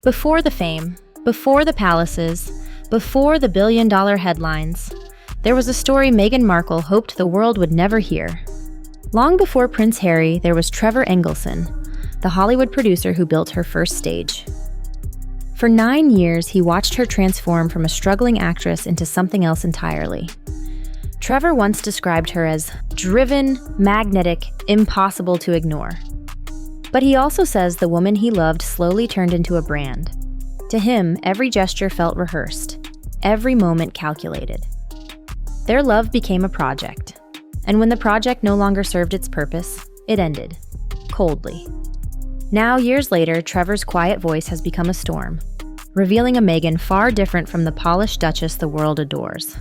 Before the fame, before the palaces, before the billion-dollar headlines, there was a story Meghan Markle hoped the world would never hear. Long before Prince Harry, there was Trevor Engelson, the Hollywood producer who built her first stage. For 9 years, he watched her transform from a struggling actress into something else entirely. Trevor once described her as driven, magnetic, impossible to ignore. But he also says the woman he loved slowly turned into a brand. To him, every gesture felt rehearsed, every moment calculated. Their love became a project, and when the project no longer served its purpose, it ended, coldly. Now, years later, Trevor's quiet voice has become a storm, revealing a Meghan far different from the polished duchess the world adores.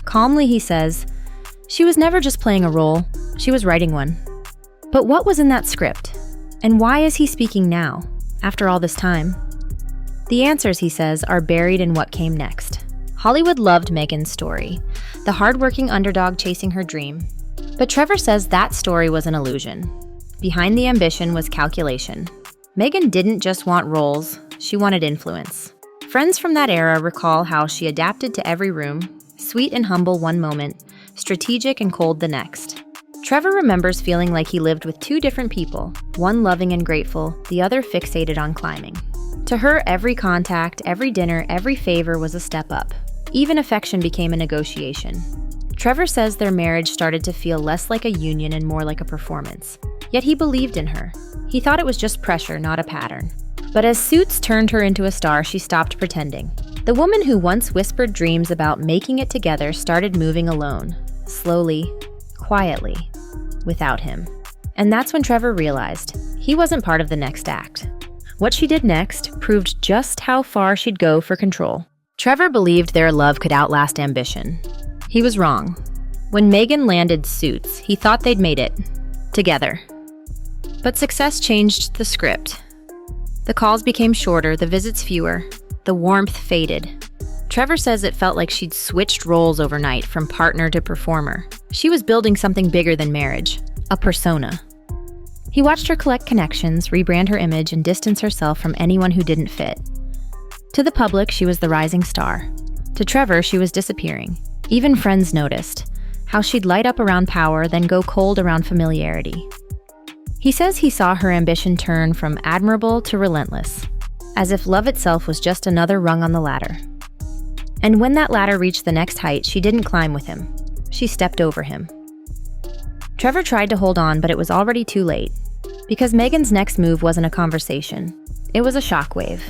Calmly, he says, "She was never just playing a role, she was writing one." But what was in that script? And why is he speaking now, after all this time? The answers, he says, are buried in what came next. Hollywood loved Meghan's story, the hardworking underdog chasing her dream. But Trevor says that story was an illusion. Behind the ambition was calculation. Meghan didn't just want roles, she wanted influence. Friends from that era recall how she adapted to every room, sweet and humble one moment, strategic and cold the next. Trevor remembers feeling like he lived with two different people, one loving and grateful, the other fixated on climbing. To her, every contact, every dinner, every favor was a step up. Even affection became a negotiation. Trevor says their marriage started to feel less like a union and more like a performance. Yet he believed in her. He thought it was just pressure, not a pattern. But as Suits turned her into a star, she stopped pretending. The woman who once whispered dreams about making it together started moving alone, slowly, quietly, without him. And that's when Trevor realized he wasn't part of the next act. What she did next proved just how far she'd go for control. Trevor believed their love could outlast ambition. He was wrong. When Meghan landed Suits, he thought they'd made it, together. But success changed the script. The calls became shorter, the visits fewer, the warmth faded. Trevor says it felt like she'd switched roles overnight from partner to performer. She was building something bigger than marriage, a persona. He watched her collect connections, rebrand her image, and distance herself from anyone who didn't fit. To the public, she was the rising star. To Trevor, she was disappearing. Even friends noticed how she'd light up around power, then go cold around familiarity. He says he saw her ambition turn from admirable to relentless, as if love itself was just another rung on the ladder. And when that ladder reached the next height, she didn't climb with him. She stepped over him. Trevor tried to hold on, but it was already too late. Because Meghan's next move wasn't a conversation. It was a shockwave,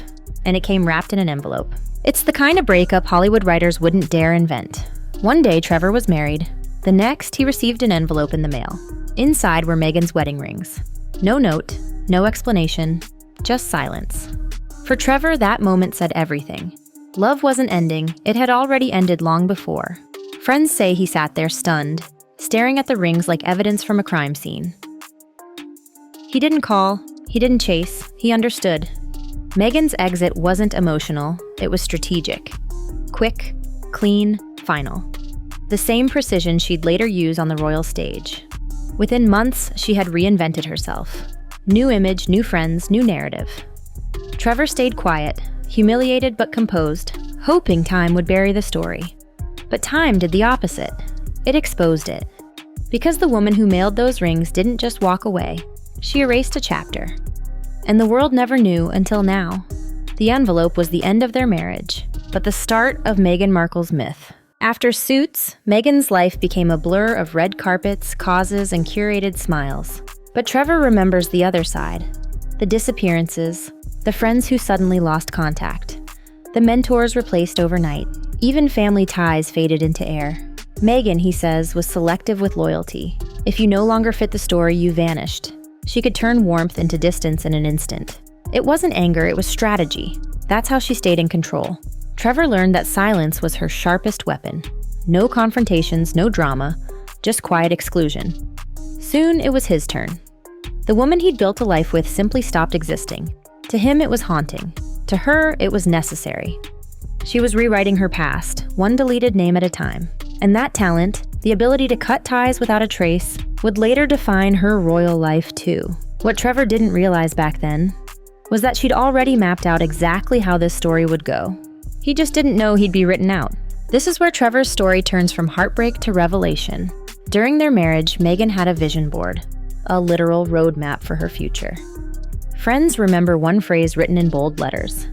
and it came wrapped in an envelope. It's the kind of breakup Hollywood writers wouldn't dare invent. One day, Trevor was married. The next, he received an envelope in the mail. Inside were Meghan's wedding rings. No note, no explanation, just silence. For Trevor, that moment said everything. Love wasn't ending, it had already ended long before. Friends say he sat there stunned, staring at the rings like evidence from a crime scene. He didn't call, he didn't chase, he understood. Meghan's exit wasn't emotional, it was strategic. Quick, clean, final. The same precision she'd later use on the royal stage. Within months, she had reinvented herself. New image, new friends, new narrative. Trevor stayed quiet, humiliated but composed, hoping time would bury the story. But time did the opposite. It exposed it. Because the woman who mailed those rings didn't just walk away, she erased a chapter. And the world never knew until now. The envelope was the end of their marriage, but the start of Meghan Markle's myth. After Suits, Meghan's life became a blur of red carpets, causes, and curated smiles. But Trevor remembers the other side. The disappearances, the friends who suddenly lost contact, the mentors replaced overnight, even family ties faded into air. Meghan, he says, was selective with loyalty. If you no longer fit the story, you vanished. She could turn warmth into distance in an instant. It wasn't anger, it was strategy. That's how she stayed in control. Trevor learned that silence was her sharpest weapon. No confrontations, no drama, just quiet exclusion. Soon, it was his turn. The woman he'd built a life with simply stopped existing. To him, it was haunting. To her, it was necessary. She was rewriting her past, one deleted name at a time. And that talent, the ability to cut ties without a trace, would later define her royal life too. What Trevor didn't realize back then was that she'd already mapped out exactly how this story would go. He just didn't know he'd be written out. This is where Trevor's story turns from heartbreak to revelation. During their marriage, Meghan had a vision board, a literal roadmap for her future. Friends remember one phrase written in bold letters: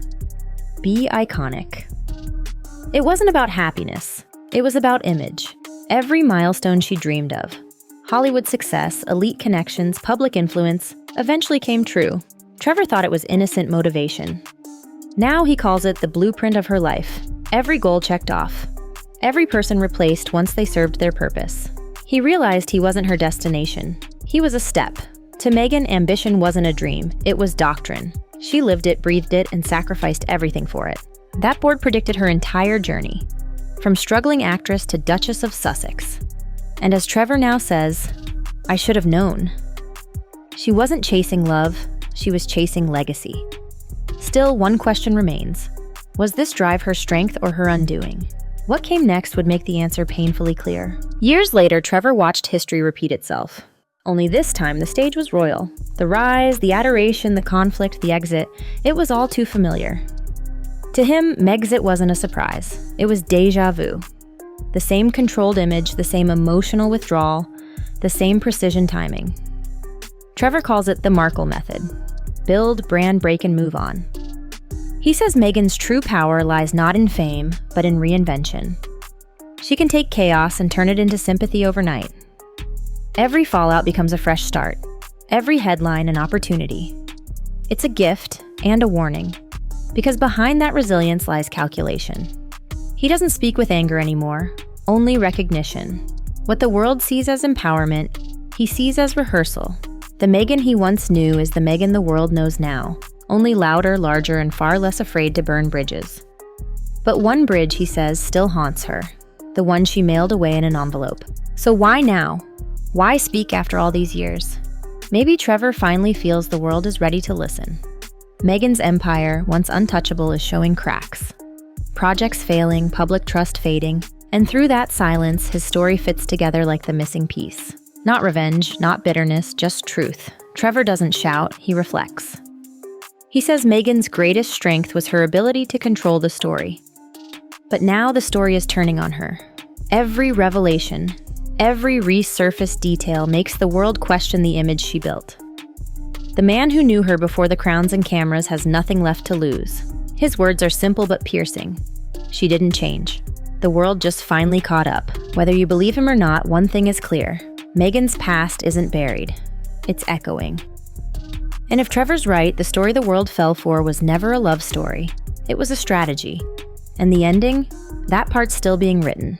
be iconic. It wasn't about happiness, it was about image. Every milestone she dreamed of, Hollywood success, elite connections, public influence, eventually came true. Trevor thought it was innocent motivation. Now he calls it the blueprint of her life. Every goal checked off. Every person replaced once they served their purpose. He realized he wasn't her destination. He was a step. To Meghan, ambition wasn't a dream, it was doctrine. She lived it, breathed it, and sacrificed everything for it. That board predicted her entire journey, from struggling actress to Duchess of Sussex. And as Trevor now says, I should have known. She wasn't chasing love, she was chasing legacy. Still, one question remains. Was this drive her strength or her undoing? What came next would make the answer painfully clear. Years later, Trevor watched history repeat itself. Only this time, the stage was royal. The rise, the adoration, the conflict, the exit, it was all too familiar. To him, Megxit wasn't a surprise. It was déjà vu. The same controlled image, the same emotional withdrawal, the same precision timing. Trevor calls it the Markle method. Build, brand, break, and move on. He says Meghan's true power lies not in fame, but in reinvention. She can take chaos and turn it into sympathy overnight. Every fallout becomes a fresh start. Every headline an opportunity. It's a gift and a warning, because behind that resilience lies calculation. He doesn't speak with anger anymore, only recognition. What the world sees as empowerment, he sees as rehearsal. The Meghan he once knew is the Meghan the world knows now, only louder, larger, and far less afraid to burn bridges. But one bridge, he says, still haunts her, the one she mailed away in an envelope. So why now? Why speak after all these years? Maybe Trevor finally feels the world is ready to listen. Meghan's empire, once untouchable, is showing cracks. Projects failing, public trust fading, and through that silence, his story fits together like the missing piece. Not revenge, not bitterness, just truth. Trevor doesn't shout, he reflects. He says Meghan's greatest strength was her ability to control the story. But now the story is turning on her. Every revelation, every resurfaced detail makes the world question the image she built. The man who knew her before the crowns and cameras has nothing left to lose. His words are simple but piercing. She didn't change. The world just finally caught up. Whether you believe him or not, one thing is clear. Meghan's past isn't buried. It's echoing. And if Trevor's right, the story the world fell for was never a love story. It was a strategy. And the ending? That part's still being written.